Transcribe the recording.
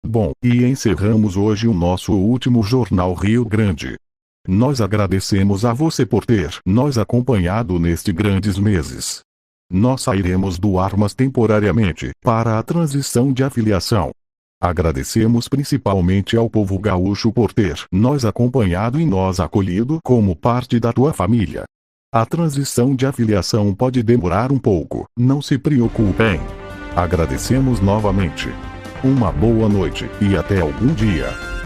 Bom, e encerramos hoje o nosso último Jornal Rio Grande. Nós agradecemos a você por ter nos acompanhado nestes grandes meses. Nós sairemos do Armas temporariamente para a transição de afiliação. Agradecemos principalmente ao povo gaúcho por ter nos acompanhado e nos acolhido como parte da tua família. A transição de afiliação pode demorar um pouco, não se preocupem. Agradecemos novamente. Uma boa noite e até algum dia.